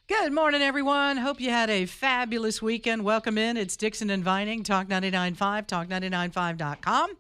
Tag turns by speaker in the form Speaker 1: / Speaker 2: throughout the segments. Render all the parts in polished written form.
Speaker 1: Good morning, everyone. Hope you had a fabulous weekend. Welcome in. It's Dixon and Vining, Talk 99.5, talk995.com.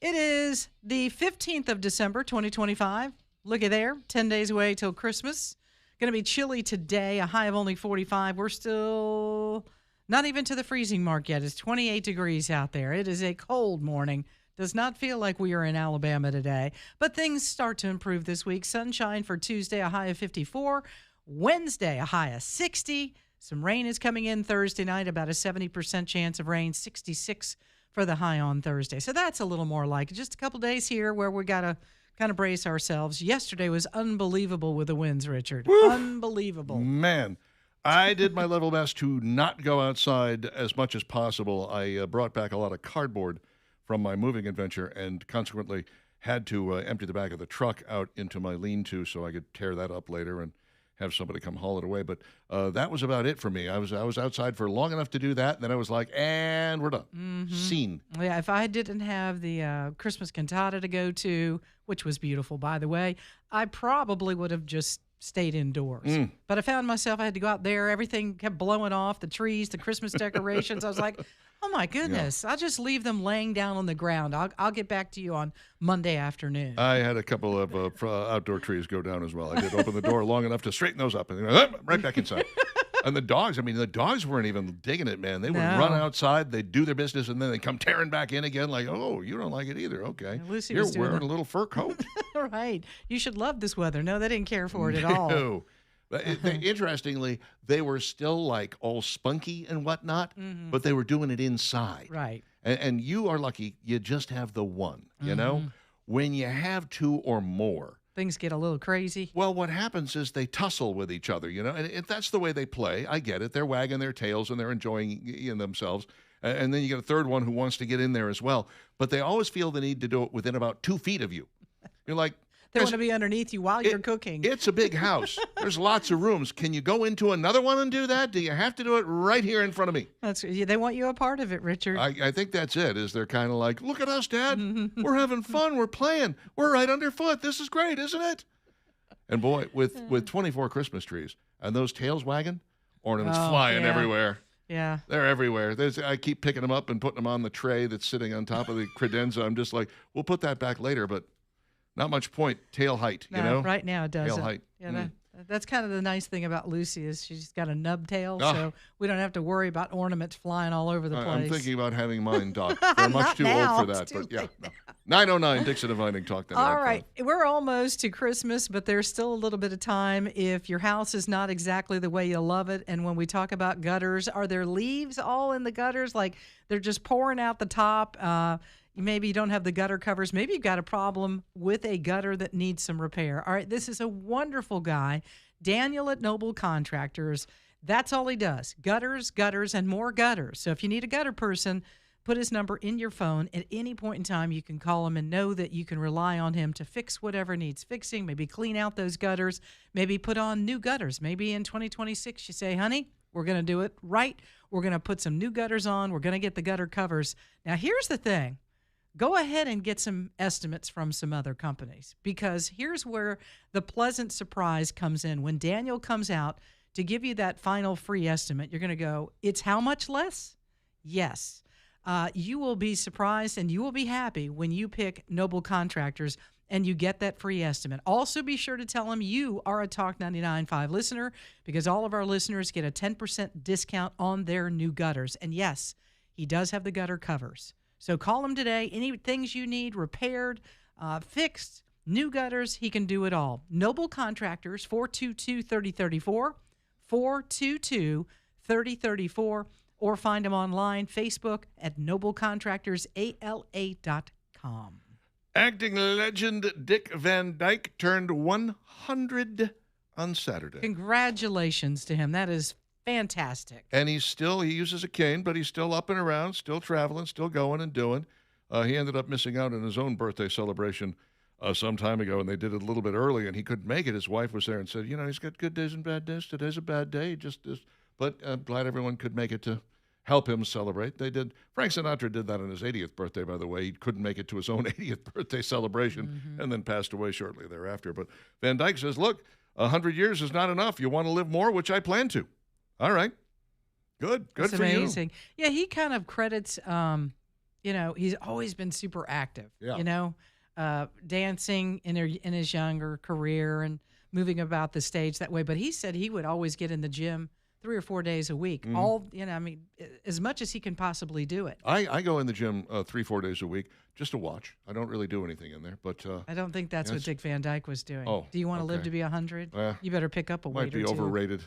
Speaker 1: It is the 15th of December, 2025. Looky there, 10 days away till Christmas. Going to be chilly today, a high of only 45. We're still not even to the freezing mark yet. It's 28 degrees out there. It is a cold morning. Does not feel like we are in Alabama today. But things start to improve this week. Sunshine for Tuesday, a high of 54. Wednesday, a high of 60. Some rain is coming in Thursday night, about a 70% chance of rain, 66 for the high on Thursday. So that's a little more like just a couple days here where we got to kind of brace ourselves. Yesterday was unbelievable with the winds, Richard.
Speaker 2: Woo!
Speaker 1: Unbelievable.
Speaker 2: Man, I did my level best to not go outside as much as possible. I brought back a lot of cardboard from my moving adventure and consequently had to empty the back of the truck out into my lean-to so I could tear that up later and have somebody come haul it away. But that was about it for me. I was outside for long enough to do that, and then I was like, and we're done.
Speaker 1: Mm-hmm.
Speaker 2: Scene.
Speaker 1: Yeah, if I didn't have the Christmas cantata to go to, which was beautiful, by the way, I probably would have just stayed indoors. But I found myself, I had to go out there. Everything kept blowing off, the trees, the Christmas decorations. I was like, oh, my goodness. Yeah. I'll just leave them laying down on the ground. I'll get back to you on Monday afternoon.
Speaker 2: I had a couple of outdoor trees go down as well. I did open the door long enough to straighten those up and right back inside. And the dogs weren't even digging it, man. They would run outside, they'd do their business, and then they'd come tearing back in again like, oh, you don't like it either. Okay.
Speaker 1: Lucy
Speaker 2: You're
Speaker 1: was doing
Speaker 2: wearing a little fur coat.
Speaker 1: Right. You should love this weather. No, they didn't care for it at all.
Speaker 2: No. Interestingly, they were still like all spunky and whatnot, but they were doing it inside.
Speaker 1: Right.
Speaker 2: And you are lucky you just have the one, you know? When you have two or more,
Speaker 1: things get a little crazy.
Speaker 2: Well, what happens is they tussle with each other, you know, and that's the way they play. I get it. They're wagging their tails and they're enjoying themselves. And then you get a third one who wants to get in there as well. But they always feel the need to do it within about 2 feet of you. You're like,
Speaker 1: they want to be underneath you while you're cooking.
Speaker 2: It's a big house. There's lots of rooms. Can you go into another one and do that? Do you have to do it right here in front of me?
Speaker 1: They want you a part of it, Richard.
Speaker 2: I think that's it, is they're kind of like, look at us, Dad. We're having fun. We're playing. We're right underfoot. This is great, isn't it? And boy, with 24 Christmas trees and those tails wagging, ornaments flying everywhere.
Speaker 1: Yeah.
Speaker 2: They're everywhere. I keep picking them up and putting them on the tray that's sitting on top of the credenza. I'm just like, we'll put that back later, but not much point. Tail height, you know?
Speaker 1: Right now it doesn't.
Speaker 2: Tail height.
Speaker 1: Yeah, that's kind of the nice thing about Lucy is she's got a nub tail, so we don't have to worry about ornaments flying all over the place.
Speaker 2: I'm thinking about having mine, Doc. They're much too old for that, but yeah. No. 909 Dixon and Vining Talk.
Speaker 1: All right. We're almost to Christmas, but there's still a little bit of time. If your house is not exactly the way you love it, and when we talk about gutters, are there leaves all in the gutters? Like they're just pouring out the top? Maybe you don't have the gutter covers. Maybe you've got a problem with a gutter that needs some repair. All right, this is a wonderful guy, Daniel at Noble Contractors. That's all he does, gutters, and more gutters. So if you need a gutter person, put his number in your phone. At any point in time, you can call him and know that you can rely on him to fix whatever needs fixing, maybe clean out those gutters, maybe put on new gutters. Maybe in 2026 you say, honey, we're going to do it right. We're going to put some new gutters on. We're going to get the gutter covers. Now, here's the thing. Go ahead and get some estimates from some other companies, because here's where the pleasant surprise comes in. When Daniel comes out to give you that final free estimate, you're going to go, it's how much less? Yes. You will be surprised and you will be happy when you pick Noble Contractors and you get that free estimate. Also, be sure to tell them you are a Talk 99.5 listener, because all of our listeners get a 10% discount on their new gutters. And yes, he does have the gutter covers. So call him today. Any things you need repaired, fixed, new gutters, he can do it all. Noble Contractors, 422-3034, 422-3034, or find him online, Facebook at noblecontractorsala.com.
Speaker 2: Acting legend Dick Van Dyke turned 100 on Saturday.
Speaker 1: Congratulations to him. That is fantastic.
Speaker 2: And he uses a cane, but he's still up and around, still traveling, still going and doing. He ended up missing out on his own birthday celebration some time ago, and they did it a little bit early, and he couldn't make it. His wife was there and said, he's got good days and bad days. Today's a bad day. But I'm glad everyone could make it to help him celebrate. They did. Frank Sinatra did that on his 80th birthday, by the way. He couldn't make it to his own 80th birthday celebration and then passed away shortly thereafter. But Van Dyke says, look, 100 years is not enough. You want to live more, which I plan to. All right. Good
Speaker 1: That's
Speaker 2: for you.
Speaker 1: amazing. Yeah, he kind of credits, he's always been super active,
Speaker 2: Yeah.
Speaker 1: Dancing in his younger career and moving about the stage that way. But he said he would always get in the gym 3 or 4 days a week. As much as he can possibly do it.
Speaker 2: I go in the gym 3-4 days a week just to watch. I don't really do anything in there, but
Speaker 1: I don't think that's what Dick Van Dyke was doing.
Speaker 2: Oh,
Speaker 1: do you want to live
Speaker 2: okay.
Speaker 1: to be 100? You better pick up a
Speaker 2: might
Speaker 1: weight
Speaker 2: be
Speaker 1: or two.
Speaker 2: overrated.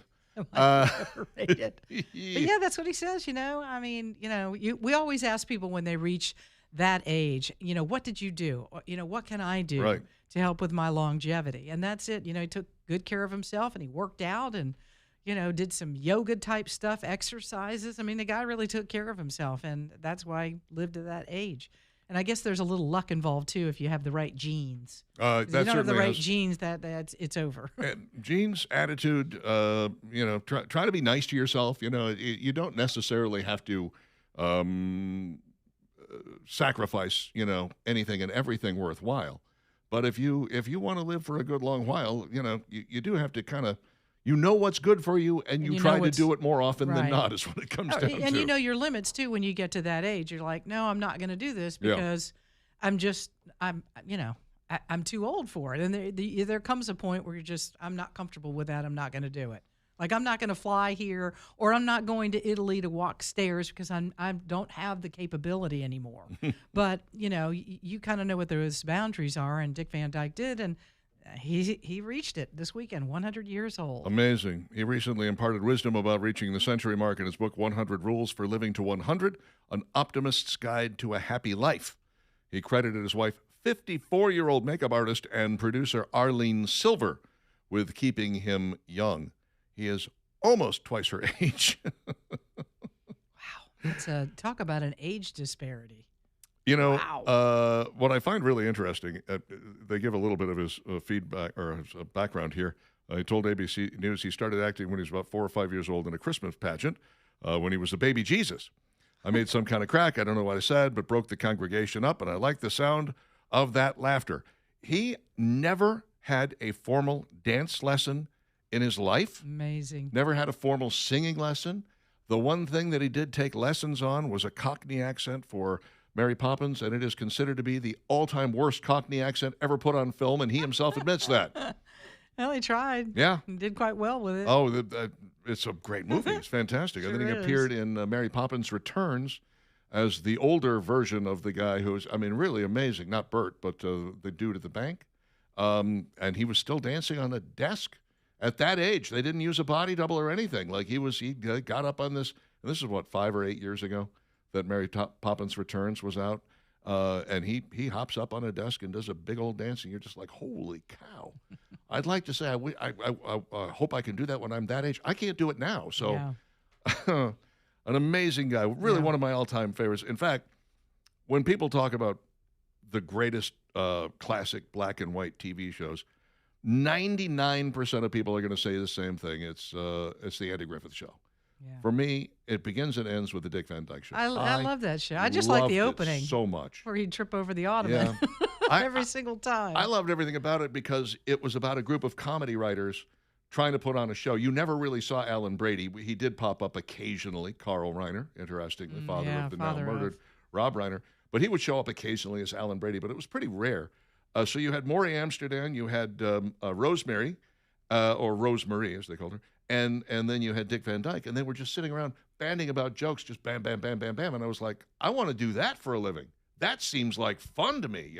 Speaker 1: Overrated. But yeah, that's what he says. We always ask people when they reach that age, what did you do? What can I do
Speaker 2: Right.
Speaker 1: to help with my longevity? And that's it. He took good care of himself and he worked out and, did some yoga type stuff, exercises. I mean, the guy really took care of himself, and that's why he lived to that age. And I guess there's a little luck involved too if you have the right genes.
Speaker 2: That
Speaker 1: If you don't have the
Speaker 2: certainly
Speaker 1: right
Speaker 2: has.
Speaker 1: genes, that's it's over.
Speaker 2: And genes, attitude, try to be nice to yourself. You don't necessarily have to sacrifice, anything and everything worthwhile. But if you want to live for a good long while, you do have to kind of, what's good for you, and you try to do it more often than
Speaker 1: right.
Speaker 2: not is what it comes down
Speaker 1: And
Speaker 2: to.
Speaker 1: you know your limits too when you get to that age. You're like, no, I'm not going to do this because I'm too old for it. And there comes a point where I'm not comfortable with that. I'm not going to do it. Like, I'm not going to fly here, or I'm not going to Italy to walk stairs because I don't have the capability anymore. But, you kind of know what those boundaries are, and Dick Van Dyke did, and he reached it this weekend, 100 years old.
Speaker 2: Amazing. He recently imparted wisdom about reaching the century mark in his book, 100 Rules for Living to 100, An Optimist's Guide to a Happy Life. He credited his wife, 54-year-old makeup artist and producer Arlene Silver, with keeping him young. He is almost twice her age.
Speaker 1: Wow. Talk about an age disparity.
Speaker 2: Wow. What I find really interesting, they give a little bit of his feedback or his background here. He told ABC News he started acting when he was about 4 or 5 years old in a Christmas pageant when he was a baby Jesus. I made some kind of crack. I don't know what I said, but broke the congregation up, and I liked the sound of that laughter. He never had a formal dance lesson in his life.
Speaker 1: Amazing.
Speaker 2: Never had a formal singing lesson. The one thing that he did take lessons on was a Cockney accent for Mary Poppins, and it is considered to be the all-time worst Cockney accent ever put on film, and he himself admits that.
Speaker 1: Well, he tried.
Speaker 2: Yeah.
Speaker 1: He did quite well with it.
Speaker 2: Oh, it's a great movie. It's fantastic.
Speaker 1: Sure
Speaker 2: and then he
Speaker 1: is.
Speaker 2: appeared in Mary Poppins Returns as the older version of the guy who's, really amazing. Not Bert, but the dude at the bank. And he was still dancing on the desk at that age. They didn't use a body double or anything. Like he got up on this. And this is what, 5 or 8 years ago that Mary Poppins Returns was out. And he hops up on a desk and does a big old dance, and you're just like, holy cow. I'd like to say I hope I can do that when I'm that age. I can't do it now. So
Speaker 1: Yeah.
Speaker 2: an amazing guy, really one of my all-time favorites. In fact, when people talk about the greatest classic black and white TV shows, 99% of people are going to say the same thing. It's the Andy Griffith Show.
Speaker 1: Yeah.
Speaker 2: For me, it begins and ends with the Dick Van Dyke Show.
Speaker 1: I love that show. I just like
Speaker 2: loved
Speaker 1: the
Speaker 2: it
Speaker 1: opening
Speaker 2: so much.
Speaker 1: where he'd trip over the ottoman every single time.
Speaker 2: I loved everything about it because it was about a group of comedy writers trying to put on a show. You never really saw Alan Brady. He did pop up occasionally. Carl Reiner, interestingly, father of the now murdered Rob Reiner. But he would show up occasionally as Alan Brady, but it was pretty rare. So you had Maury Amsterdam, you had Rosemary, or Rosemarie, as they called her, and then you had Dick Van Dyke, and they were just sitting around banding about jokes, just bam, bam, bam, bam, bam. And I was like, I want to do that for a living. That seems like fun to me,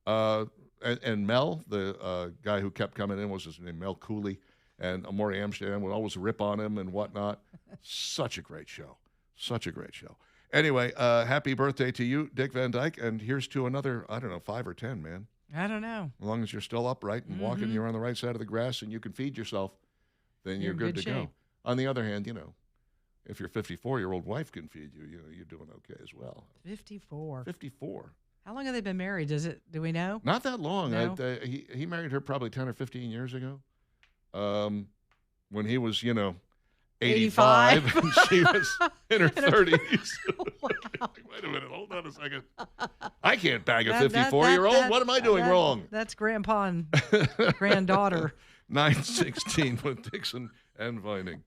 Speaker 2: And Mel, the guy who kept coming in, was his name, Mel Cooley, and Maury Amsterdam would always rip on him and whatnot. Such a great show. Such a great show. Anyway, happy birthday to you, Dick Van Dyke, and here's to another, 5 or 10, man.
Speaker 1: I don't know.
Speaker 2: As long as you're still upright and walking, you're on the right side of the grass, and you can feed yourself, then you're good to go. On the other hand, if your 54-year-old wife can feed you, you're doing okay as well.
Speaker 1: 54.
Speaker 2: 54.
Speaker 1: How long have they been married? Do we know?
Speaker 2: Not that long.
Speaker 1: No?
Speaker 2: He married her probably 10 or 15 years ago. When he was, 85 and she was in her 30s.
Speaker 1: Wow.
Speaker 2: Wait a minute, hold on a second. I can't bang a 54-year-old. What am I doing wrong?
Speaker 1: That's grandpa and granddaughter.
Speaker 2: 9:16 with Dixon and Vining.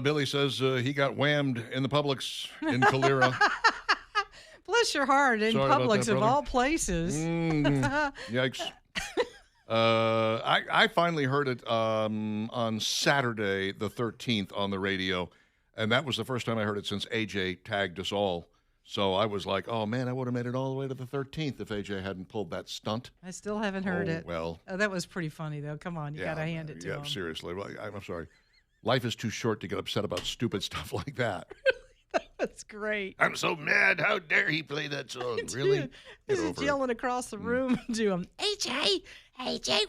Speaker 2: Billy says he got whammed in the Publix in Calera.
Speaker 1: Bless your heart, in
Speaker 2: Sorry about
Speaker 1: Publix
Speaker 2: that,
Speaker 1: of
Speaker 2: brother.
Speaker 1: all places.
Speaker 2: Yikes. I finally heard it on Saturday, the 13th, on the radio, and that was the first time I heard it since AJ tagged us all. So I was like, oh, man, I would have made it all the way to the 13th if AJ hadn't pulled that stunt.
Speaker 1: I still haven't heard it.
Speaker 2: Well.
Speaker 1: That was pretty funny, though. Come on, you got to hand it to him.
Speaker 2: Yeah, seriously. Well, I'm sorry. Life is too short to get upset about stupid stuff like that.
Speaker 1: That's great.
Speaker 2: I'm so mad. How dare he play that song? Really?
Speaker 1: He's yelling across the room to him, AJ,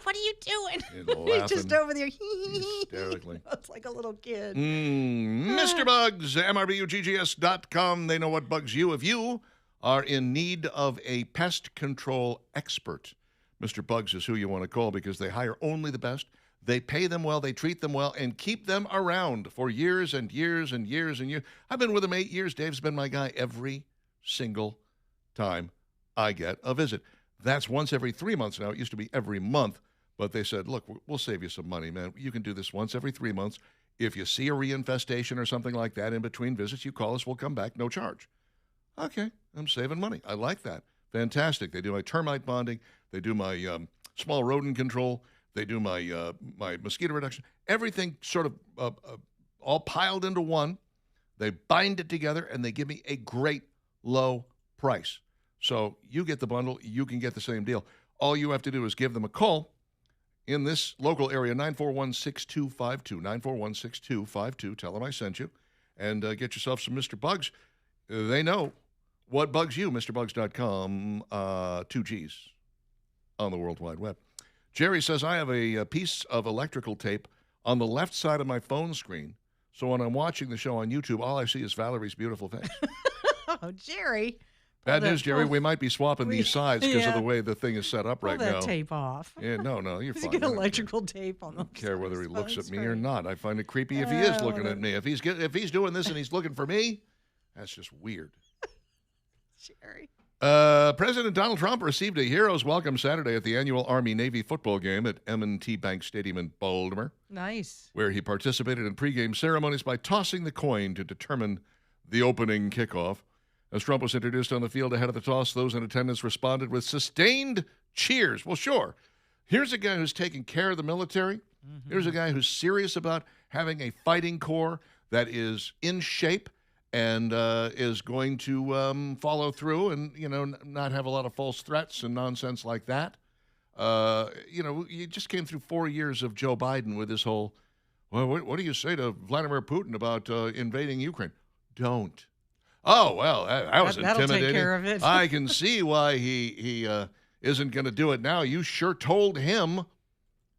Speaker 1: what are you doing? He's just over there.
Speaker 2: Hysterically.
Speaker 1: It's like a little kid.
Speaker 2: Mr. Bugs, MRBUGGS.com. They know what bugs you if you are in need of a pest control expert. Mr. Bugs is who you want to call because they hire only the best. They pay them well, they treat them well, and keep them around for years and years and years and years. I've been with them 8 years. Dave's been my guy every single time I get a visit. That's once every 3 months now. It used to be every month, but they said, look, we'll save you some money, man. You can do this once every 3 months. If you see a reinfestation or something like that in between visits, you call us, we'll come back, no charge. Okay, I'm saving money. I like that. Fantastic. They do my termite bonding. They do my small rodent control. They do my my mosquito reduction. Everything sort of all piled into one. They bind it together, and they give me a great low price. So you get the bundle. You can get the same deal. All you have to do is give them a call in this local area, 941-6252, 941-6252. Tell them I sent you, and get yourself some Mr. Bugs. They know what bugs you, MrBugs.com, 2 Gs on the World Wide Web. Jerry says, I have a piece of electrical tape on the left side of my phone screen, so when I'm watching the show on YouTube, all I see is Valerie's beautiful face.
Speaker 1: Oh, Jerry.
Speaker 2: Bad news, Jerry. We might be swapping these sides because of the way the thing is set up right now.
Speaker 1: Pull that tape off.
Speaker 2: Yeah, no, you're fine.
Speaker 1: You get electrical tape on the
Speaker 2: I don't care whether he looks at me or
Speaker 1: right.
Speaker 2: not. I find it creepy if he is looking at me. If he's doing this and he's looking for me, that's just weird.
Speaker 1: Jerry.
Speaker 2: President Donald Trump received a hero's welcome Saturday at the annual Army-Navy football game at M&T Bank Stadium in Baltimore.
Speaker 1: Nice.
Speaker 2: Where he participated in pregame ceremonies by tossing the coin to determine the opening kickoff. As Trump was introduced on the field ahead of the toss, those in attendance responded with sustained cheers. Well, sure. Here's a guy who's taking care of the military. Mm-hmm. Here's a guy who's serious about having a fighting corps that is in shape and is going to follow through and, not have a lot of false threats and nonsense like that. You just came through 4 years of Joe Biden with this whole, well, what do you say to Vladimir Putin about invading Ukraine? Don't. Oh, well, that was intimidating.
Speaker 1: That'll take care of it.
Speaker 2: I can see why he isn't going to do it now. You sure told him.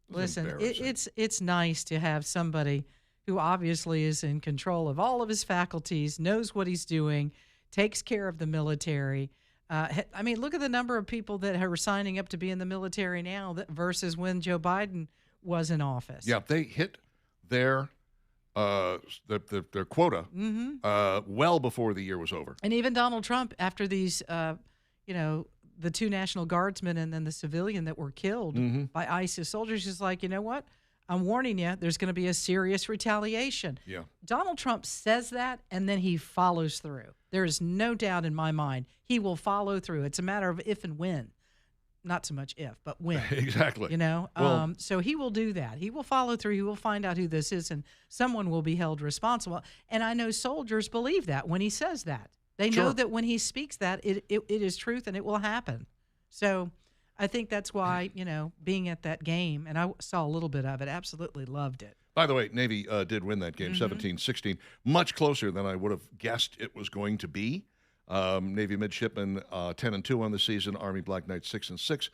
Speaker 1: Listen, it's nice to have somebody who obviously is in control of all of his faculties, knows what he's doing, takes care of the military. I mean, look at the number of people that are signing up to be in the military now versus when Joe Biden was in office.
Speaker 2: Yeah, they hit their quota well before the year was over.
Speaker 1: And even Donald Trump, after these, the 2 National Guardsmen and then the civilian that were killed by ISIS soldiers, is like, you know what? I'm warning you, there's going to be a serious retaliation.
Speaker 2: Yeah.
Speaker 1: Donald Trump says that, and then he follows through. There is no doubt in my mind he will follow through. It's a matter of if and when. Not so much if, but when.
Speaker 2: Exactly.
Speaker 1: Well, so he will do that. He will follow through. He will find out who this is, and someone will be held responsible. And I know soldiers believe that when he says that. They know that when he speaks that, it is truth and it will happen. So I think that's why, being at that game, and I saw a little bit of it, absolutely loved it.
Speaker 2: By the way, Navy did win that game, 17-16, much closer than I would have guessed it was going to be. Navy midshipmen 10-2 on the season, Army Black Knights 6-6.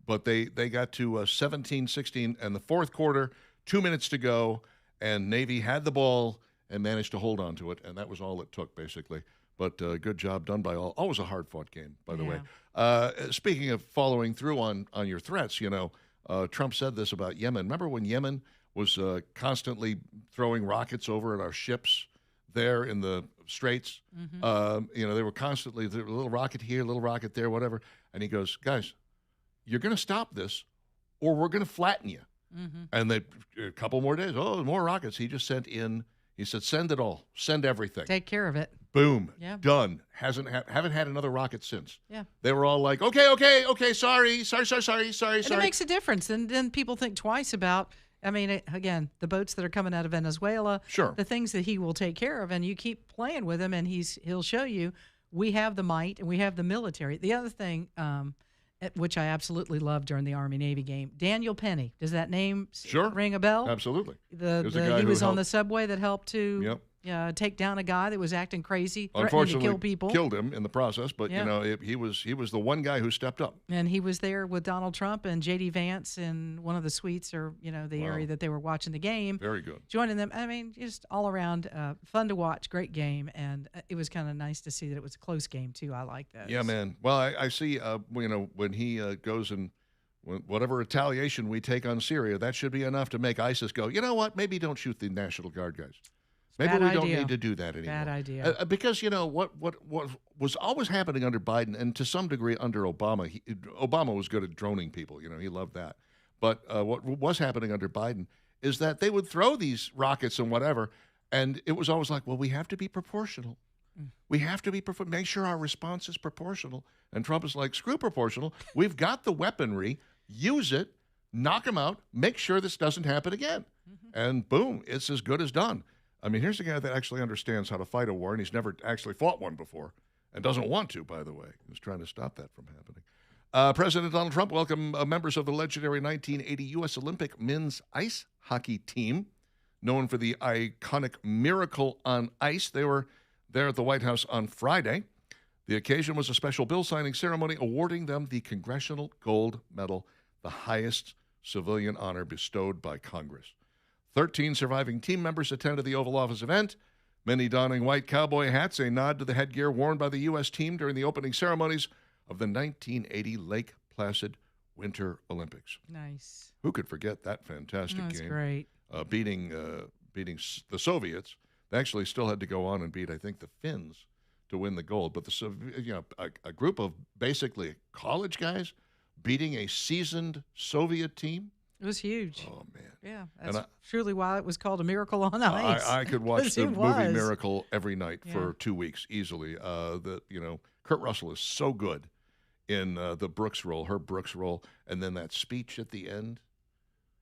Speaker 2: But they got to 17-16 in the fourth quarter, 2 minutes to go, and Navy had the ball and managed to hold on to it, and that was all it took, basically. But good job done by all. Always a hard-fought game, by the way. Speaking of following through on your threats, Trump said this about Yemen. Remember when Yemen was constantly throwing rockets over at our ships there in the Straits? They were constantly, a little rocket here, a little rocket there, whatever. And he goes, guys, you're going to stop this or we're going to flatten you. And a couple more days, more rockets. He just sent in He said, send it all. Send everything.
Speaker 1: Take care of it.
Speaker 2: Boom.
Speaker 1: Yeah.
Speaker 2: Done. Haven't had another rocket since.
Speaker 1: Yeah.
Speaker 2: They were all like, okay, sorry.
Speaker 1: And it makes a difference. And then people think twice about, I mean, again, the boats that are coming out of Venezuela,
Speaker 2: Sure.
Speaker 1: the things that he will take care of, and you keep playing with him, and he'll show you we have the might and we have the military. The other thing, which I absolutely loved during the Army-Navy game, Daniel Penny. Does that name
Speaker 2: Sure.
Speaker 1: ring a bell?
Speaker 2: Absolutely.
Speaker 1: He was on the subway that helped to take down a guy that was acting crazy, threatening to
Speaker 2: Unfortunately,
Speaker 1: kill people.
Speaker 2: killed him in the process, but
Speaker 1: Yeah.
Speaker 2: he was the one guy who stepped up.
Speaker 1: And he was there with Donald Trump and J.D. Vance in one of the suites or, the
Speaker 2: Wow.
Speaker 1: area that they were watching the game.
Speaker 2: Very good.
Speaker 1: Joining them. I mean, just all around fun to watch, great game. And it was kind of nice to see that it was a close game, too. I like those.
Speaker 2: Yeah, man. Well, I see, when he goes and whatever retaliation we take on Syria, that should be enough to make ISIS go, you know what, maybe don't shoot the National Guard guys. Maybe
Speaker 1: Bad
Speaker 2: we don't
Speaker 1: idea.
Speaker 2: need to do that anymore.
Speaker 1: Bad idea.
Speaker 2: Because, what was always happening under Biden and to some degree under Obama, Obama was good at droning people. He loved that. But what was happening under Biden is that they would throw these rockets and whatever, and it was always like, well, we have to be proportional. We have to make sure our response is proportional. And Trump is like, screw proportional. We've got the weaponry. Use it. Knock them out. Make sure this doesn't happen again. And boom, it's as good as done. I mean, here's a guy that actually understands how to fight a war, and he's never actually fought one before and doesn't want to, by the way. He's trying to stop that from happening. President Donald Trump welcomed members of the legendary 1980 U.S. Olympic men's ice hockey team, known for the iconic Miracle on Ice. They were there at the White House on Friday. The occasion was a special bill signing ceremony awarding them the Congressional Gold Medal, the highest civilian honor bestowed by Congress. 13 surviving team members attended the Oval Office event, many donning white cowboy hats, a nod to the headgear worn by the U.S. team during the opening ceremonies of the 1980 Lake Placid Winter Olympics.
Speaker 1: Nice.
Speaker 2: Who could forget that fantastic
Speaker 1: That's
Speaker 2: game?
Speaker 1: great.
Speaker 2: Beating the Soviets. They actually still had to go on and beat, I think, the Finns to win the gold. But a group of basically college guys beating a seasoned Soviet team.
Speaker 1: It was huge.
Speaker 2: Oh, man.
Speaker 1: Yeah, that's truly why it was called A Miracle on Ice.
Speaker 2: I could watch the movie
Speaker 1: was.
Speaker 2: Miracle every night for 2 weeks easily. Kurt Russell is so good in the Brooks role, her Brooks role, and then that speech at the end.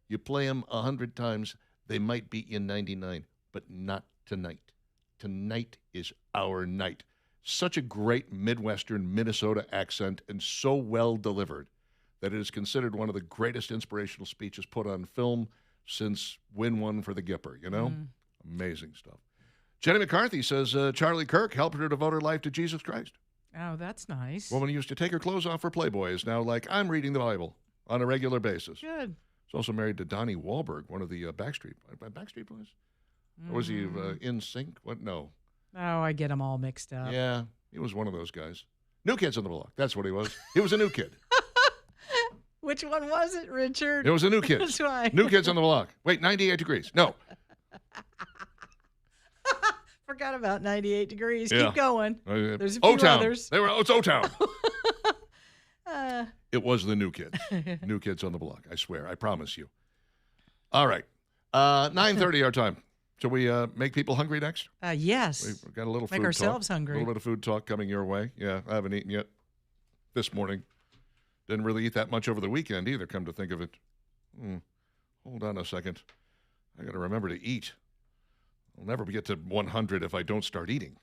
Speaker 2: You play them 100 times, they might beat you 99, but not tonight. Tonight is our night. Such a great Midwestern Minnesota accent and so well delivered that it is considered one of the greatest inspirational speeches put on film since Win One for the Gipper, Amazing stuff. Jenny McCarthy says Charlie Kirk helped her devote her life to Jesus Christ.
Speaker 1: Oh, that's nice.
Speaker 2: Woman who used to take her clothes off for Playboy is now like, I'm reading the Bible on a regular basis.
Speaker 1: Good.
Speaker 2: She's also married to Donnie Wahlberg, one of the Backstreet Boys. Or was he in sync? What? No.
Speaker 1: Oh, I get them all mixed up.
Speaker 2: Yeah, he was one of those guys. New Kids on the Block. That's what he was. He was a new kid.
Speaker 1: Which one was it, Richard?
Speaker 2: It was a New Kids.
Speaker 1: That's right.
Speaker 2: New Kids on the Block. Wait, 98 Degrees. No.
Speaker 1: Forgot about 98 Degrees.
Speaker 2: Yeah.
Speaker 1: Keep going. There's a few
Speaker 2: O-Town.
Speaker 1: others.
Speaker 2: It's O-Town. It was the New Kids. New Kids on the Block. I swear. I promise you. All right. 9:30 our time. Shall we make people hungry next?
Speaker 1: Yes.
Speaker 2: We've got a little food
Speaker 1: Make ourselves
Speaker 2: talk.
Speaker 1: hungry.
Speaker 2: A little bit of food talk coming your way. Yeah, I haven't eaten yet this morning. Didn't really eat that much over the weekend either, come to think of it. Hold on a second. I got to remember to eat. I'll never get to 100 if I don't start eating.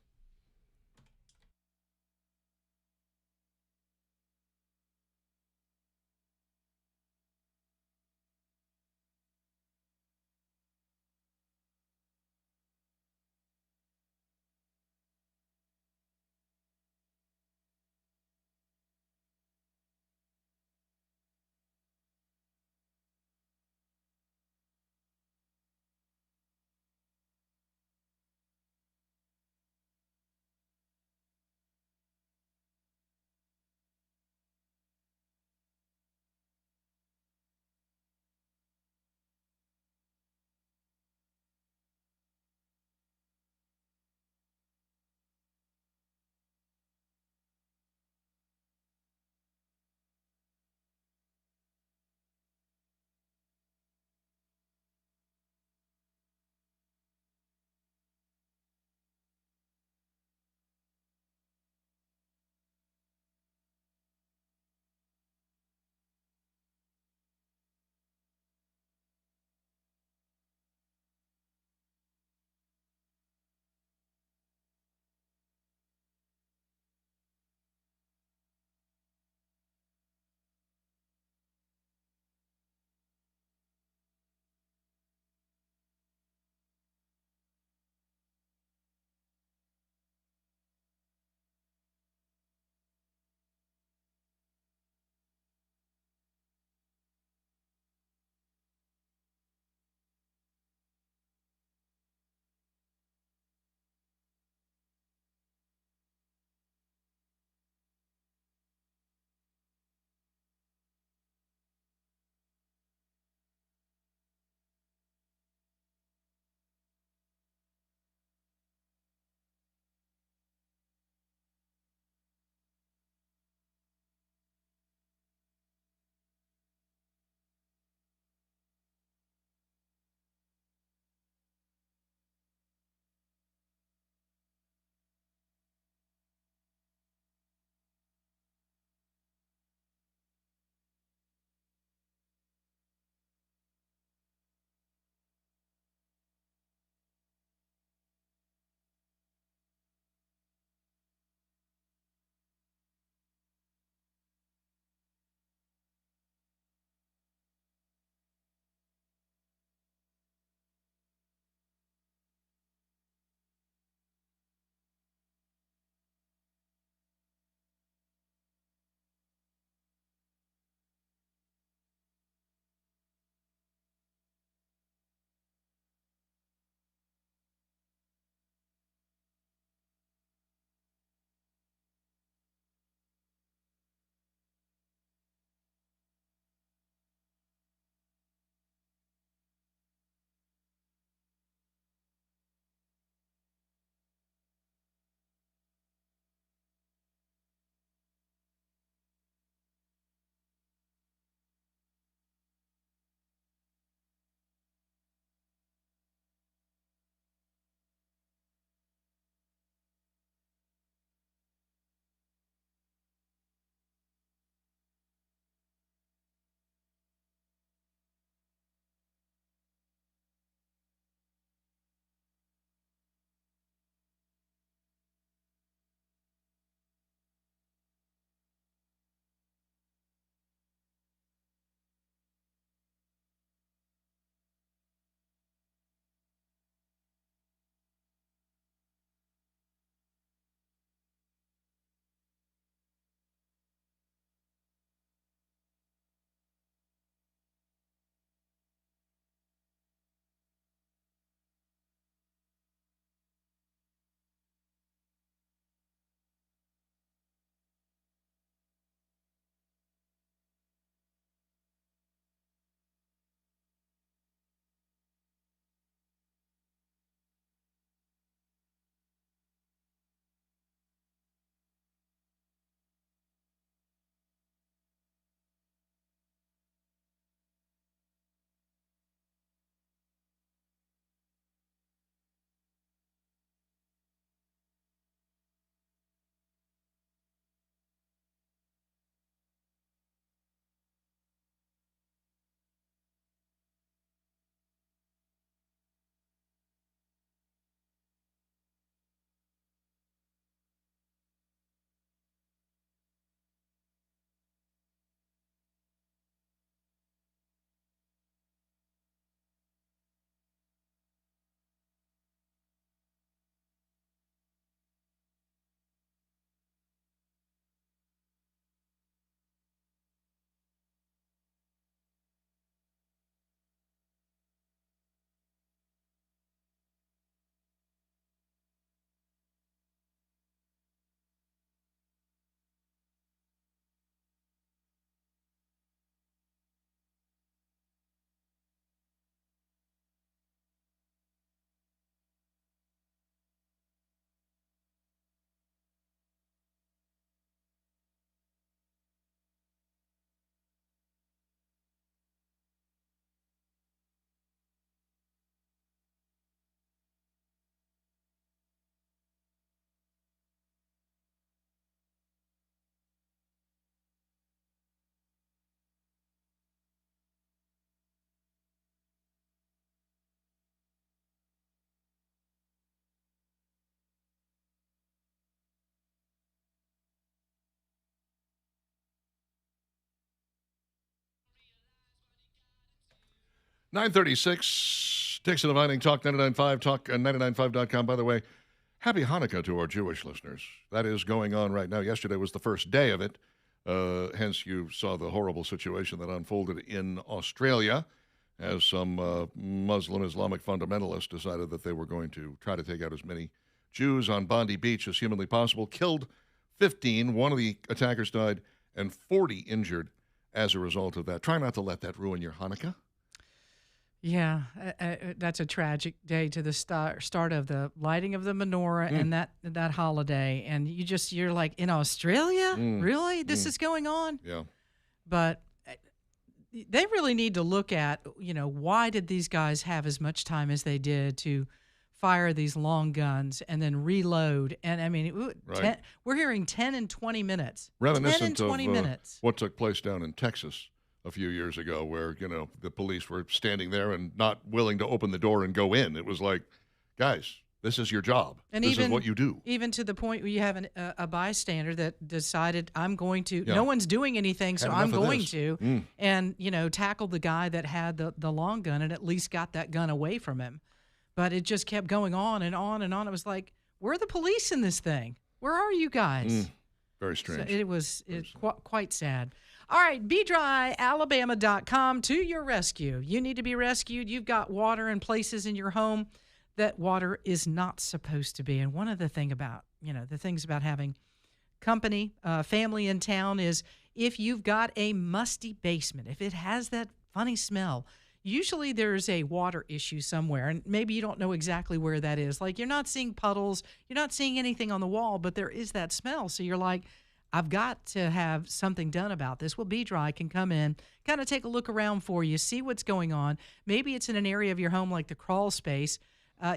Speaker 2: 9:36. Dixon and Vining, Talk 99.5, Talk995.com. By the way, happy Hanukkah to our Jewish listeners. That is going on right now. Yesterday was the first day of it. Hence, you saw the horrible situation that unfolded in Australia as some Muslim Islamic fundamentalists decided that they were going to try to take out as many Jews on Bondi Beach as humanly possible. Killed 15. One of the attackers died and 40 injured as a result of that. Try not to let that ruin your Hanukkah.
Speaker 1: Yeah, that's a tragic day to the start of the lighting of the menorah and that holiday. And you're like, in Australia? Really? This is going on?
Speaker 2: Yeah.
Speaker 1: But they really need to look at, why did these guys have as much time as they did to fire these long guns and then reload? And I mean,
Speaker 2: Right.
Speaker 1: we're hearing 10 and 20 minutes.
Speaker 2: Reminiscent
Speaker 1: 10 and 20
Speaker 2: of
Speaker 1: minutes.
Speaker 2: what took place down in Texas a few years ago where, the police were standing there and not willing to open the door and go in. It was like, guys, this is your job.
Speaker 1: And
Speaker 2: this is what you do.
Speaker 1: Even to the point where you have a bystander that decided, I'm going to,
Speaker 2: Yeah.
Speaker 1: no one's doing anything, so
Speaker 2: Had
Speaker 1: I'm
Speaker 2: enough of
Speaker 1: going
Speaker 2: this.
Speaker 1: to, and, tackled the guy that had the long gun and at least got that gun away from him. But it just kept going on and on and on. It was like, where are the police in this thing? Where are you guys?
Speaker 2: Very strange.
Speaker 1: So it was quite sad. All right, BeDryAlabama.com to your rescue. You need to be rescued. You've got water in places in your home that water is not supposed to be. And one of the things about having company, family in town is if you've got a musty basement, if it has that funny smell, usually there's a water issue somewhere, and maybe you don't know exactly where that is. Like, you're not seeing puddles, you're not seeing anything on the wall, but there is that smell. So you're like, I've got to have something done about this. Well, B-Dry can come in, kind of take a look around for you, see what's going on. Maybe it's in an area of your home like the crawl space.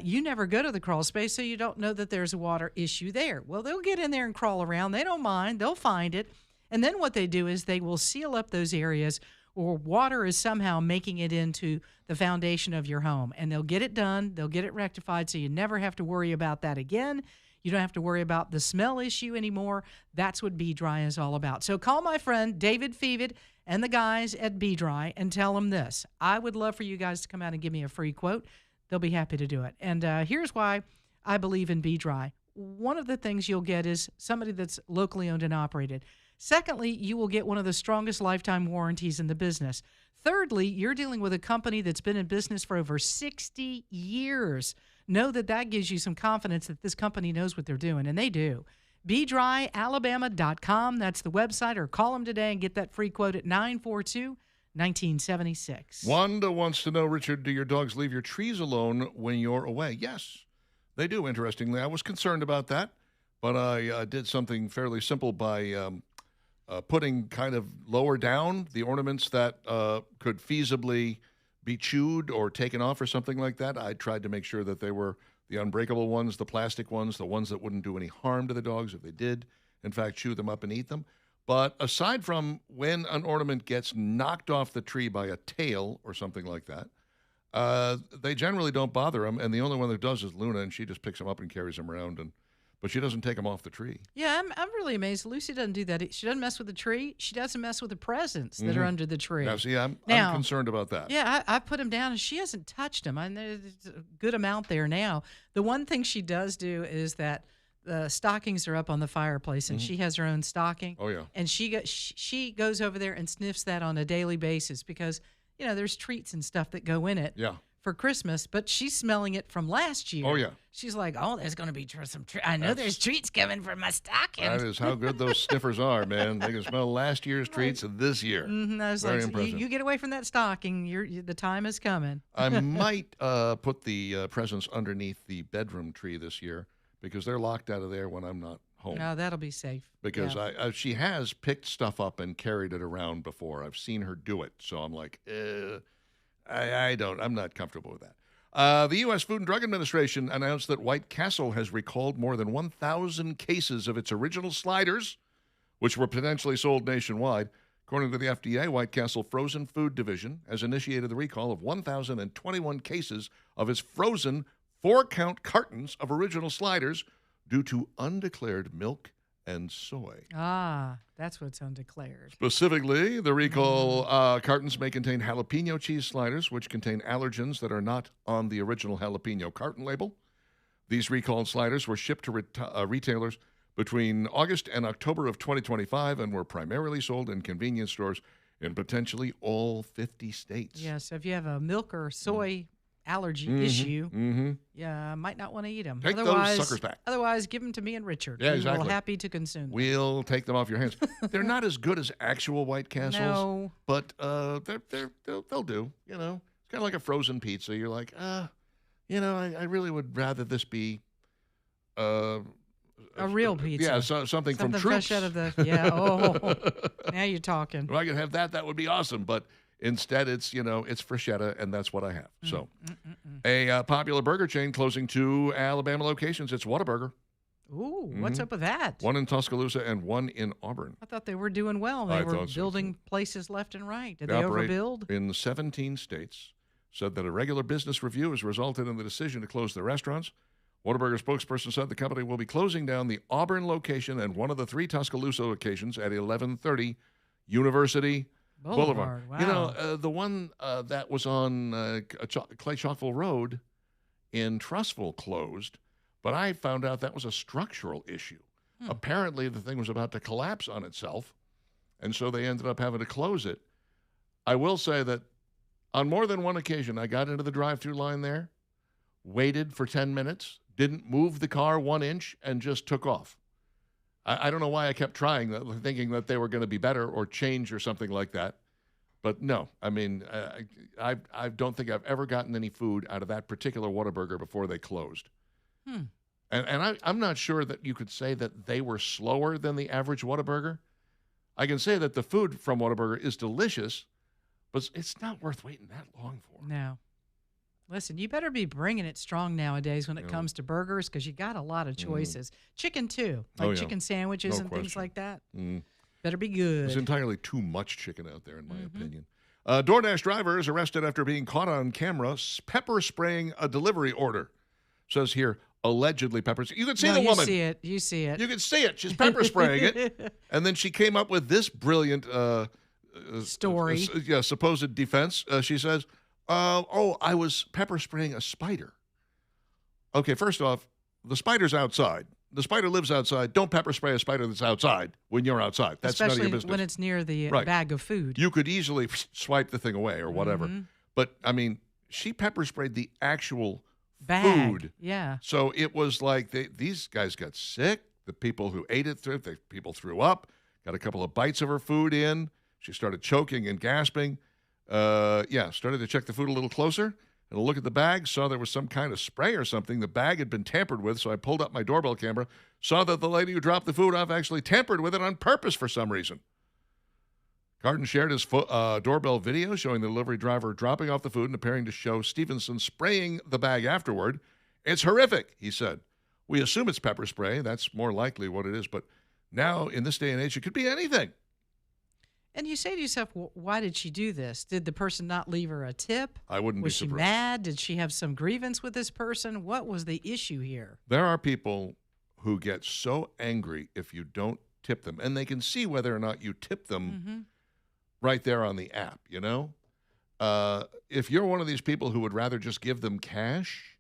Speaker 1: You never go to the crawl space, so you don't know that there's a water issue there. Well, they'll get in there and crawl around. They don't mind. They'll find it. And then what they do is they will seal up those areas or water is somehow making it into the foundation of your home. And they'll get it done. They'll get it rectified so you never have to worry about that again. You don't have to worry about the smell issue anymore. That's what B-Dry is all about. So call my friend David Fevid and the guys at B-Dry and tell them this. I would love for you guys to come out and give me a free quote. They'll be happy to do it. And here's why I believe in B-Dry. One of the things you'll get is somebody that's locally owned and operated. Secondly, you will get one of the strongest lifetime warranties in the business. Thirdly, you're dealing with a company that's been in business for over 60 years. Know that gives you some confidence that this company knows what they're doing, and they do. BeDryAlabama.com, that's the website, or call them today and get that free quote at 942-1976.
Speaker 2: Wanda wants to know, Richard, do your dogs leave your trees alone when you're away? Yes, they do, interestingly. I was concerned about that, but I did something fairly simple by putting kind of lower down the ornaments that could feasibly be chewed or taken off or something like that. I tried to make sure that they were the unbreakable ones, the plastic ones, the ones that wouldn't do any harm to the dogs if they did, in fact, chew them up and eat them. But aside from when an ornament gets knocked off the tree by a tail or something like that, they generally don't bother them. And the only one that does is Luna, and she just picks them up and carries them around. But she doesn't take them off the tree.
Speaker 1: Yeah, I'm really amazed. Lucy doesn't do that. She doesn't mess with the tree. She doesn't mess with the presents that are under the tree.
Speaker 2: Now, see, I'm concerned about that.
Speaker 1: Yeah, I put them down, and she hasn't touched them. There's a good amount there now. The one thing she does do is that the stockings are up on the fireplace, and she has her own stocking.
Speaker 2: Oh, yeah.
Speaker 1: And she goes over there and sniffs that on a daily basis because, there's treats and stuff that go in it.
Speaker 2: Yeah.
Speaker 1: For Christmas, but she's smelling it from last year.
Speaker 2: Oh, yeah.
Speaker 1: She's like, there's going to be some treats. I know there's treats coming from my stocking.
Speaker 2: That is how good those sniffers are, man. They can smell last year's treats this year.
Speaker 1: Mm-hmm. I was
Speaker 2: Very
Speaker 1: like,
Speaker 2: impressive.
Speaker 1: you get away from that stocking. The time is coming.
Speaker 2: I might put the presents underneath the bedroom tree this year because they're locked out of there when I'm not home.
Speaker 1: No, that'll be safe.
Speaker 2: Because
Speaker 1: yeah.
Speaker 2: She has picked stuff up and carried it around before. I've seen her do it. So I'm like, I'm not comfortable with that. The U.S. Food and Drug Administration announced that White Castle has recalled more than 1,000 cases of its original sliders, which were potentially sold nationwide. According to the FDA, White Castle Frozen Food Division has initiated the recall of 1,021 cases of its frozen 4-count cartons of original sliders due to undeclared milk and soy.
Speaker 1: Ah, that's what's undeclared.
Speaker 2: Specifically, the recall cartons may contain jalapeno cheese sliders, which contain allergens that are not on the original jalapeno carton label. These recalled sliders were shipped to retailers between August and October of 2025 and were primarily sold in convenience stores in potentially all 50 states.
Speaker 1: Yeah, so if you have a milk or soy allergy issue, yeah, might not want to eat them.
Speaker 2: Take those suckers back.
Speaker 1: Otherwise, give them to me and Richard.
Speaker 2: Yeah,
Speaker 1: We
Speaker 2: exactly.
Speaker 1: will happy to consume them.
Speaker 2: We'll take them off your hands. They're not as good as actual White Castles,
Speaker 1: No.
Speaker 2: but they'll do. You know, it's kind of like a frozen pizza. You're like, you know, I really would rather this be
Speaker 1: A real pizza.
Speaker 2: Yeah, something from
Speaker 1: Something
Speaker 2: Troops.
Speaker 1: fresh out of the, yeah, oh, now you're talking.
Speaker 2: If I could have that, that would be awesome. But instead, it's, you know, it's Freschetta, and that's what I have. So, a popular burger chain closing 2 Alabama locations. It's Whataburger.
Speaker 1: Ooh, what's up with that?
Speaker 2: One in Tuscaloosa and one in Auburn.
Speaker 1: I thought they were doing well. They
Speaker 2: I
Speaker 1: were
Speaker 2: thought so,
Speaker 1: building places left and right. Did
Speaker 2: They
Speaker 1: they
Speaker 2: operate
Speaker 1: overbuild?
Speaker 2: in 17 states. Said that a regular business review has resulted in the decision to close their restaurants. Whataburger spokesperson said the company will be closing down the Auburn location and one of the 3 Tuscaloosa locations at 1130 University Boulevard.
Speaker 1: Wow.
Speaker 2: You know, the one that was on Clay Chalkville Road in Trussville closed, but I found out that was a structural issue. Apparently, the thing was about to collapse on itself, and so they ended up having to close it. I will say that on more than one occasion, I got into the drive-thru line there, waited for 10 minutes, didn't move the car 1 inch, and just took off. I don't know why I kept trying that, thinking that they were going to be better or change or something like that. But no, I mean, I don't think I've ever gotten any food out of that particular Whataburger before they closed. And I'm not sure that you could say that they were slower than the average Whataburger. I can say that the food from Whataburger is delicious, but it's not worth waiting that long for.
Speaker 1: No. Listen, you better be bringing it strong nowadays when it comes to burgers because you got a lot of choices. Chicken, too, like chicken sandwiches
Speaker 2: No
Speaker 1: and things
Speaker 2: question.
Speaker 1: like that. Better be good.
Speaker 2: There's entirely too much chicken out there, in my opinion. DoorDash driver is arrested after being caught on camera pepper spraying a delivery order. Says here, allegedly pepper. You can see
Speaker 1: No,
Speaker 2: the
Speaker 1: you
Speaker 2: woman.
Speaker 1: see it. You see it.
Speaker 2: You can see it. She's pepper spraying it. And then she came up with this brilliant
Speaker 1: Story.
Speaker 2: Supposed defense. She says, I was pepper spraying a spider. Okay, first off, the spider's outside. The spider lives outside. Don't pepper spray a spider that's outside when you're outside. That's none of
Speaker 1: Especially
Speaker 2: your business.
Speaker 1: when it's near the
Speaker 2: Right.
Speaker 1: bag of food.
Speaker 2: You could easily swipe the thing away or whatever. But, I mean, she pepper sprayed the actual
Speaker 1: Bag.
Speaker 2: food.
Speaker 1: Yeah.
Speaker 2: So it was like these guys got sick. The people who ate it, people threw up, got a couple of bites of her food in. She started choking and gasping. Started to check the food a little closer and look at the bag, saw there was some kind of spray or something. The bag had been tampered with, so I pulled up my doorbell camera, saw that the lady who dropped the food off actually tampered with it on purpose for some reason. Carden shared his doorbell video showing the delivery driver dropping off the food and appearing to show Stevenson spraying the bag afterward. It's horrific, he said. We assume it's pepper spray. That's more likely what it is. But now, in this day and age, it could be anything.
Speaker 1: And you say to yourself, well, why did she do this? Did the person not leave her a tip?
Speaker 2: I wouldn't
Speaker 1: Was
Speaker 2: be
Speaker 1: she
Speaker 2: surprised.
Speaker 1: mad? Did she have some grievance with this person? What was the issue here?
Speaker 2: There are people who get so angry if you don't tip them, and they can see whether or not you tip them right there on the app, you know? If you're one of these people who would rather just give them cash,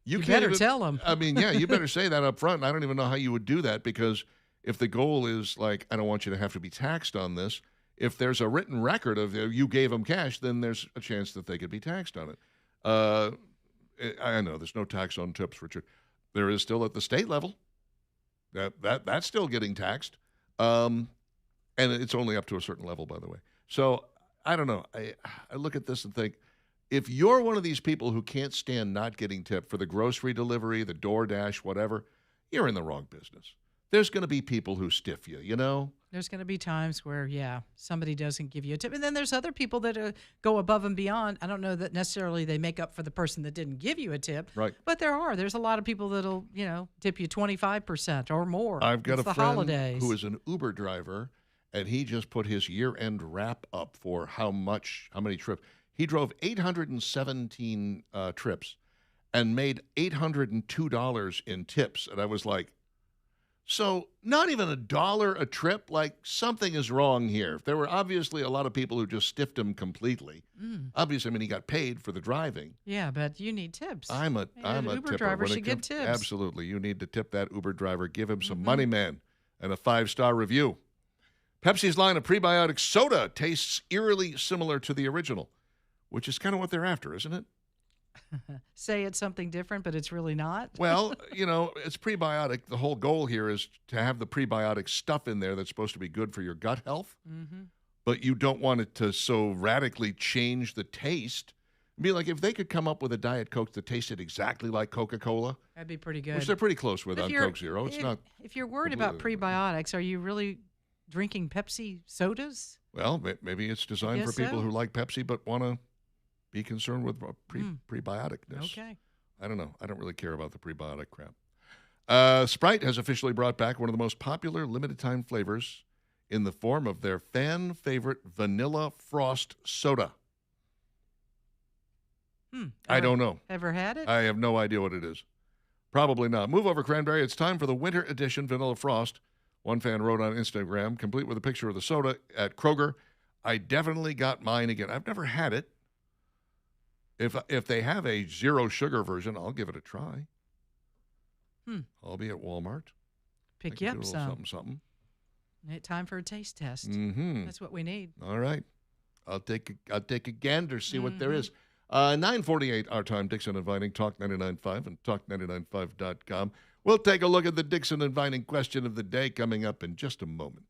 Speaker 2: you can't
Speaker 1: better
Speaker 2: even,
Speaker 1: tell them.
Speaker 2: I mean, yeah, you better say that up front. And I don't even know how you would do that, because if the goal is like, I don't want you to have to be taxed on this, if there's a written record of you gave them cash, then there's a chance that they could be taxed on it. I know there's no tax on tips, Richard. There is still at the state level. That's still getting taxed. And it's only up to a certain level, by the way. So I don't know. I look at this and think, if you're one of these people who can't stand not getting tipped for the grocery delivery, the DoorDash, whatever, you're in the wrong business. There's going to be people who stiff you, you know?
Speaker 1: There's going to be times where, somebody doesn't give you a tip. And then there's other people that go above and beyond. I don't know that necessarily they make up for the person that didn't give you a tip.
Speaker 2: Right.
Speaker 1: But there's a lot of people that'll, tip you 25% or more.
Speaker 2: I've got
Speaker 1: It's
Speaker 2: a
Speaker 1: the
Speaker 2: friend
Speaker 1: holidays.
Speaker 2: who is an Uber driver, and he just put his year-end wrap up for how many trips. He drove 817 trips and made $802 in tips. And I was like, So not even $1 a trip. Like something is wrong here. There were obviously a lot of people who just stiffed him completely.
Speaker 1: Mm.
Speaker 2: Obviously, I mean he got paid for the driving.
Speaker 1: Yeah, but you need tips.
Speaker 2: I'm a
Speaker 1: And
Speaker 2: I'm a
Speaker 1: Uber
Speaker 2: tipper
Speaker 1: drivers
Speaker 2: when it
Speaker 1: should get
Speaker 2: comes.
Speaker 1: tips.
Speaker 2: Absolutely, you need to tip that Uber driver. Give him some
Speaker 1: Mm-hmm.
Speaker 2: money, man, and a 5-star review. Pepsi's line of prebiotic soda tastes eerily similar to the original, which is kind of what they're after, isn't it?
Speaker 1: Say it's something different, but it's really not.
Speaker 2: Well, it's prebiotic. The whole goal here is to have the prebiotic stuff in there that's supposed to be good for your gut health,
Speaker 1: Mm-hmm.
Speaker 2: but you don't want it to so radically change the taste. It'd be like if they could come up with a Diet Coke that tasted exactly like Coca-Cola,
Speaker 1: That'd be pretty
Speaker 2: which
Speaker 1: good.
Speaker 2: they're pretty close with
Speaker 1: If
Speaker 2: on
Speaker 1: you're-
Speaker 2: Coke Zero. It's not.
Speaker 1: If you're worried about
Speaker 2: completely
Speaker 1: prebiotics, are you really drinking Pepsi sodas?
Speaker 2: Well, maybe it's designed for
Speaker 1: guess
Speaker 2: people
Speaker 1: so.
Speaker 2: who like Pepsi but want to be concerned with prebioticness.
Speaker 1: Okay.
Speaker 2: I don't know. I don't really care about the prebiotic crap. Sprite has officially brought back one of the most popular limited-time flavors in the form of their fan favorite Vanilla Frost soda. I don't know.
Speaker 1: Ever had it?
Speaker 2: I have no idea what it is. Probably not. Move over, Cranberry. It's time for the winter edition Vanilla Frost. One fan wrote on Instagram, complete with a picture of the soda at Kroger. I definitely got mine again. I've never had it. If they have a zero sugar version, I'll give it a try. I'll be at Walmart.
Speaker 1: Pick
Speaker 2: I
Speaker 1: you
Speaker 2: can
Speaker 1: up
Speaker 2: do a little
Speaker 1: some.
Speaker 2: something.
Speaker 1: Time for a taste test.
Speaker 2: Mm-hmm.
Speaker 1: That's what we need.
Speaker 2: All right. I'll take a gander, see what there is. 9:48 our time, Dixon and Vining, Talk 99.5 and Talk995.com. We'll take a look at the Dixon and Vining question of the day coming up in just a moment.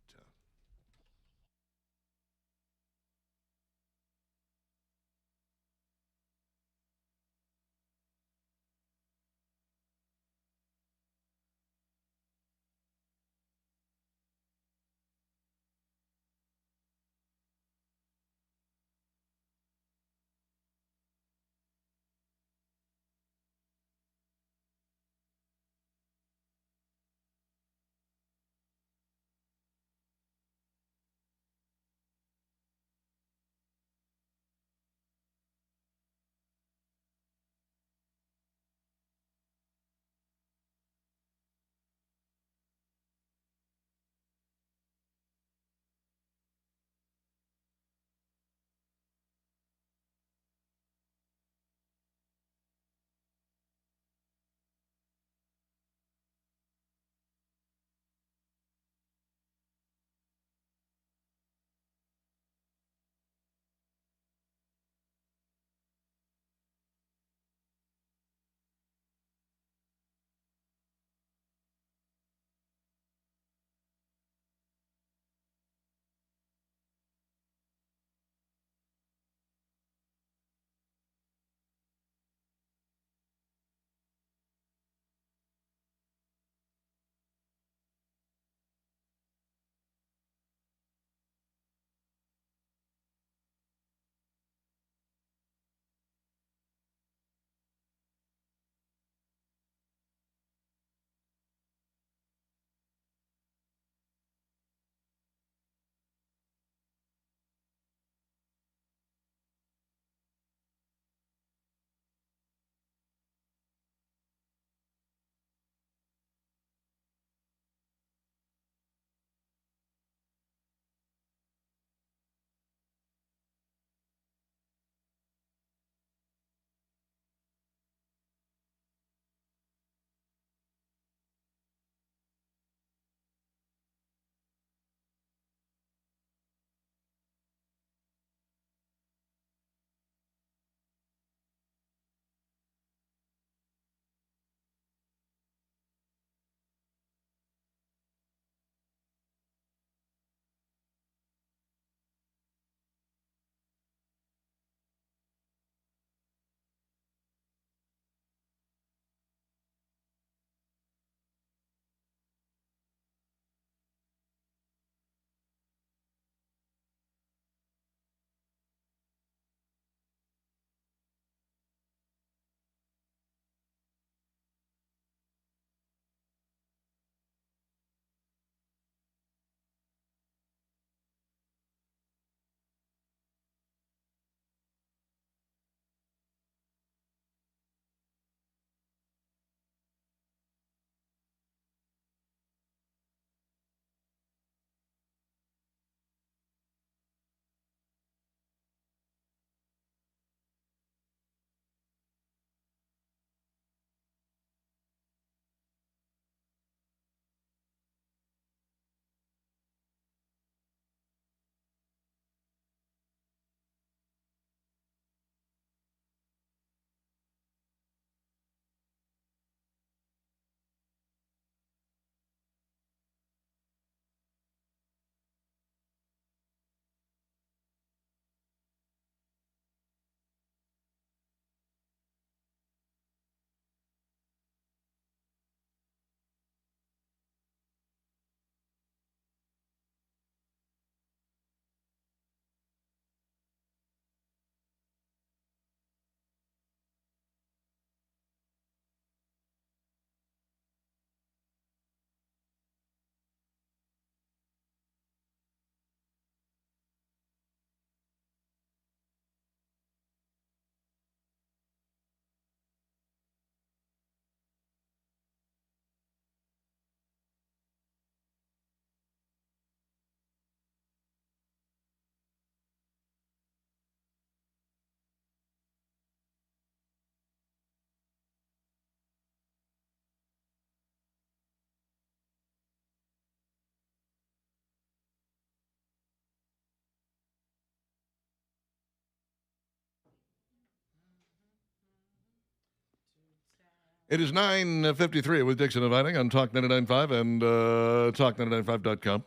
Speaker 2: It is 9:53 with Dixon and Vining on Talk 99.5 and Talk995.com.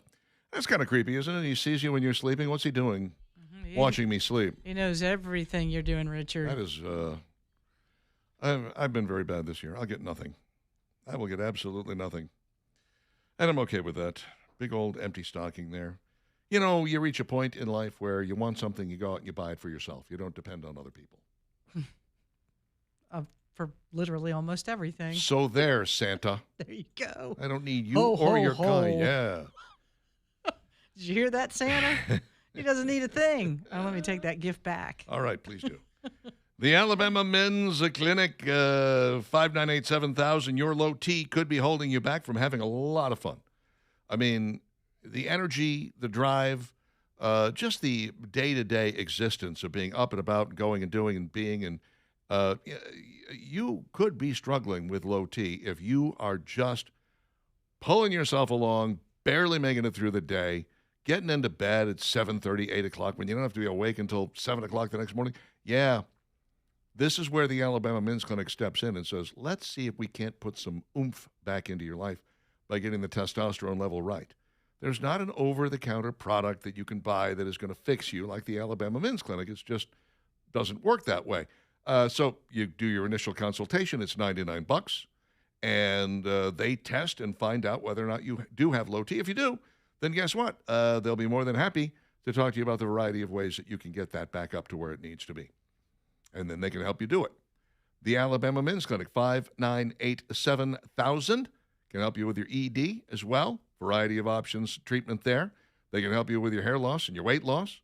Speaker 2: That's kind of creepy, isn't it? He sees you when you're sleeping. What's he doing? Watching me sleep.
Speaker 1: He knows everything you're doing, Richard.
Speaker 2: That is, I've been very bad this year. I'll get nothing. I will get absolutely nothing. And I'm okay with that. Big old empty stocking there. You know, you reach a point in life where you want something, you go out and you buy it for yourself. You don't depend on other people.
Speaker 1: For literally almost everything.
Speaker 2: So there, Santa.
Speaker 1: There you go.
Speaker 2: I don't need you
Speaker 1: Ho,
Speaker 2: or
Speaker 1: ho,
Speaker 2: your
Speaker 1: ho.
Speaker 2: kind. Yeah.
Speaker 1: Did you hear that, Santa? He doesn't need a thing. Oh, let me take that gift back.
Speaker 2: All right, please do. The Alabama Men's Clinic, 598-7000. Your low T could be holding you back from having a lot of fun. I mean, the energy, the drive, just the day-to-day existence of being up and about and going and doing and being. And you could be struggling with low T if you are just pulling yourself along, barely making it through the day, getting into bed at 7:30, 8 o'clock when you don't have to be awake until 7 o'clock the next morning. Yeah, this is where the Alabama Men's Clinic steps in and says, let's see if we can't put some oomph back into your life by getting the testosterone level right. There's not an over-the-counter product that you can buy that is going to fix you like the Alabama Men's Clinic. It just doesn't work that way. So you do your initial consultation. It's $99, and they test and find out whether or not you do have low T. If you do, then guess what? They'll be more than happy to talk to you about the variety of ways that you can get that back up to where it needs to be. And then they can help you do it. The Alabama Men's Clinic, 598-7000, can help you with your ED as well. Variety of options, treatment there. They can help you with your hair loss and your weight loss.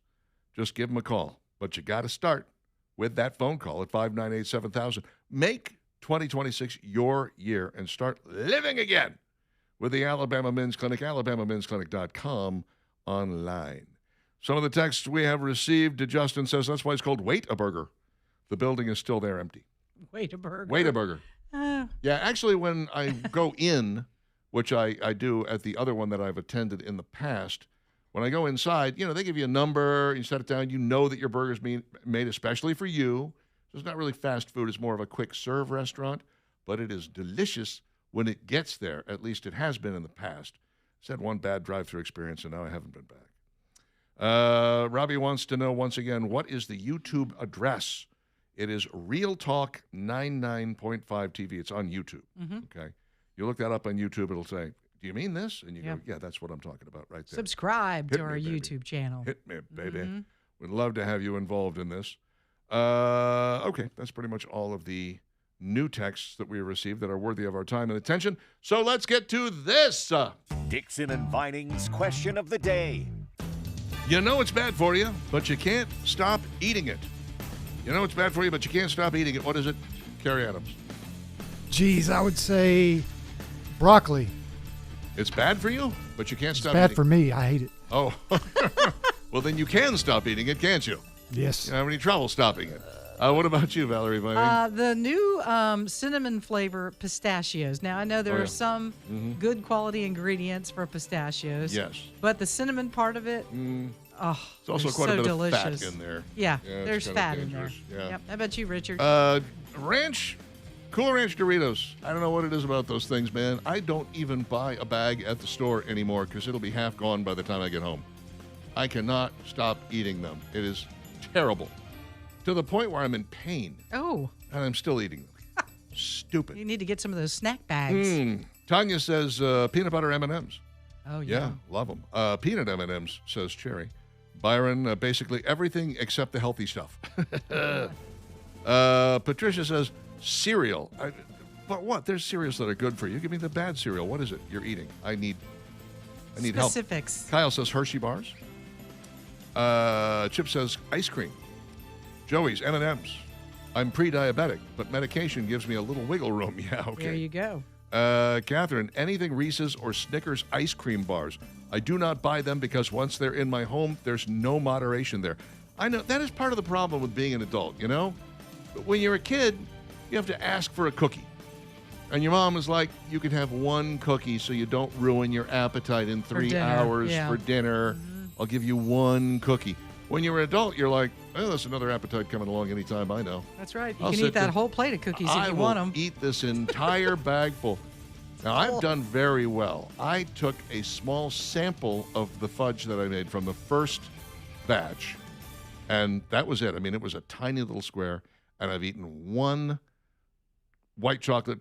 Speaker 2: Just give them a call. But you got to start with that phone call at 598-7000. Make 2026 your year and start living again with the Alabama Men's Clinic, alabamamensclinic.com online. Some of the texts we have received, Justin says, that's why it's called Wait-A-Burger. The building is still there empty.
Speaker 1: Wait-A-Burger.
Speaker 2: Wait-A-Burger. Yeah, actually, when I go in, which I do at the other one that I've attended in the past, when I go inside, you know, they give you a number, you set it down, you know that your burger's being made especially for you. So it's not really fast food, it's more of a quick serve restaurant, but it is delicious when it gets there. At least it has been in the past. I've had one bad drive-through experience, and now I haven't been back. Robbie wants to know, once again, what is the YouTube address? It is Real Talk 99.5 TV. It's on YouTube, okay? You look that up on YouTube, it'll say, do you mean this? And you go, yeah, that's what I'm talking about right there.
Speaker 1: Subscribe to our YouTube channel.
Speaker 2: Hit me, baby. We'd love to have you involved in this. Okay, that's pretty much all of the new texts that we received that are worthy of our time and attention. So let's get to this.
Speaker 3: Dixon and Vining's question of the day.
Speaker 2: You know it's bad for you, but you can't stop eating it. You know it's bad for you, but you can't stop eating it. What is it? Carrie Adams.
Speaker 4: Geez, I would say broccoli.
Speaker 2: It's bad for you, but you can't stop
Speaker 4: Bad
Speaker 2: eating
Speaker 4: for me. I hate it.
Speaker 2: Oh. Well, then you can stop eating it, can't you?
Speaker 4: Yes.
Speaker 2: You don't have any trouble stopping it. What about you, Valerie Vining?
Speaker 1: The new cinnamon flavor pistachios. Now, I know there are some good quality ingredients for pistachios.
Speaker 2: Yes.
Speaker 1: But the cinnamon part of it,
Speaker 2: It's also
Speaker 1: they're
Speaker 2: quite
Speaker 1: so
Speaker 2: a bit
Speaker 1: delicious.
Speaker 2: of fat in there.
Speaker 1: Yeah,
Speaker 2: it's
Speaker 1: there's
Speaker 2: kinda
Speaker 1: fat in there.
Speaker 2: dangerous. Yeah.
Speaker 1: Yep. How about you, Richard?
Speaker 2: Ranch, Cool Ranch Doritos. I don't know what it is about those things, man. I don't even buy a bag at the store anymore because it'll be half gone by the time I get home. I cannot stop eating them. It is terrible. To the point where I'm in pain.
Speaker 1: Oh.
Speaker 2: And I'm still eating them. Stupid.
Speaker 1: You need to get some of those snack bags.
Speaker 2: Tanya says peanut butter M&Ms.
Speaker 1: Oh,
Speaker 2: Yeah, love them. Peanut M&Ms, says Cherry. Byron, basically everything except the healthy stuff. Patricia says cereal. But what? There's cereals that are good for you. Give me the bad cereal. What is it you're eating? I need help.
Speaker 1: Specifics.
Speaker 2: Kyle says Hershey bars. Chip says ice cream. Joey's M&Ms. I'm pre-diabetic, but medication gives me a little wiggle room. Yeah, okay.
Speaker 1: There you go.
Speaker 2: Catherine, anything Reese's or Snickers ice cream bars. I do not buy them because once they're in my home, there's no moderation there. I know that is part of the problem with being an adult, you know? But when you're a kid, you have to ask for a cookie. And your mom is like, you can have one cookie so you don't ruin your appetite in 3
Speaker 1: dinner,
Speaker 2: hours
Speaker 1: yeah.
Speaker 2: for dinner. I'll give you one cookie. When you're an adult, you're like, oh, there's another appetite coming along anytime I know.
Speaker 1: That's right. You
Speaker 2: I'll
Speaker 1: can
Speaker 2: sit
Speaker 1: eat that
Speaker 2: there.
Speaker 1: whole plate of cookies if
Speaker 2: I
Speaker 1: you
Speaker 2: will
Speaker 1: want them.
Speaker 2: eat this entire bag full. Now, I've done very well. I took a small sample of the fudge that I made from the first batch, and that was it. I mean, it was a tiny little square, and I've eaten one white chocolate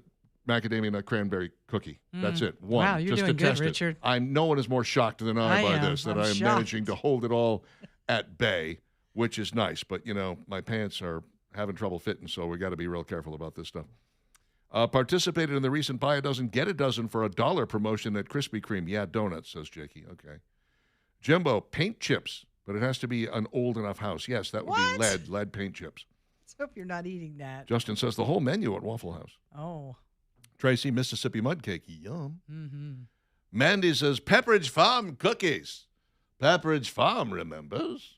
Speaker 2: macadamia nut cranberry cookie. That's it. One.
Speaker 1: Wow, you're
Speaker 2: just
Speaker 1: doing
Speaker 2: to
Speaker 1: good,
Speaker 2: test
Speaker 1: Richard.
Speaker 2: it. No one is more shocked than I
Speaker 1: I
Speaker 2: by
Speaker 1: am.
Speaker 2: this, that
Speaker 1: I'm
Speaker 2: I am
Speaker 1: shocked.
Speaker 2: managing to hold it all at bay, which is nice. But, my pants are having trouble fitting, so we got to be real careful about this stuff. Participated in the recent Buy a Dozen, Get a Dozen for $1 promotion at Krispy Kreme. Yeah, donuts, says Jakey. Okay. Jimbo, paint chips, but it has to be an old enough house. Yes, that would
Speaker 1: What?
Speaker 2: be lead paint chips.
Speaker 1: Let's hope you're not eating that.
Speaker 2: Justin says the whole menu at Waffle House.
Speaker 1: Oh.
Speaker 2: Tracy, Mississippi mud cake. Yum.
Speaker 1: Mm-hmm.
Speaker 2: Mandy says Pepperidge Farm cookies. Pepperidge Farm remembers.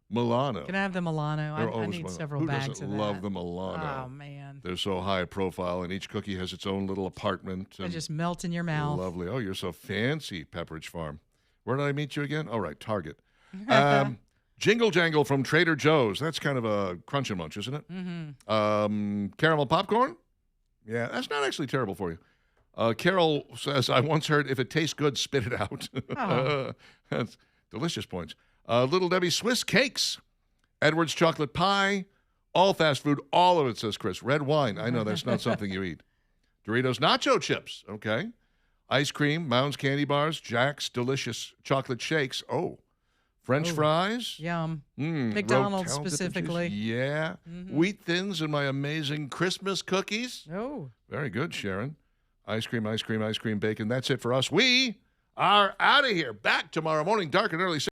Speaker 2: Milano.
Speaker 1: Can I have the Milano?
Speaker 2: They're
Speaker 1: I
Speaker 2: always
Speaker 1: need
Speaker 2: Milano.
Speaker 1: several
Speaker 2: Who
Speaker 1: bags
Speaker 2: doesn't
Speaker 1: of
Speaker 2: love
Speaker 1: that.
Speaker 2: the Milano?
Speaker 1: Oh, man.
Speaker 2: They're so high profile, and each cookie has its own little apartment.
Speaker 1: They
Speaker 2: And
Speaker 1: just melt in your mouth.
Speaker 2: lovely. Oh, you're so fancy, Pepperidge Farm. Where did I meet you again? Oh, right, Target. Jingle Jangle from Trader Joe's. That's kind of a crunch and munch, isn't it?
Speaker 1: Mm-hmm.
Speaker 2: Caramel popcorn? Yeah, that's not actually terrible for you. Carol says, I once heard if it tastes good, spit it out.
Speaker 1: Oh.
Speaker 2: That's delicious points. Little Debbie Swiss cakes. Edwards chocolate pie. All fast food. All of it, says Chris. Red wine. I know that's not something you eat. Doritos nacho chips. Okay. Ice cream. Mounds candy bars. Jack's delicious chocolate shakes. Oh. French fries.
Speaker 1: Yum.
Speaker 2: Mm,
Speaker 1: McDonald's
Speaker 2: rotel dip and cheese.
Speaker 1: specifically.
Speaker 2: Yeah. Wheat Thins and my amazing Christmas cookies.
Speaker 1: Oh.
Speaker 2: Very good, Sharon. Ice cream, ice cream, ice cream, bacon. That's it for us. We are out of here. Back tomorrow morning, dark and early.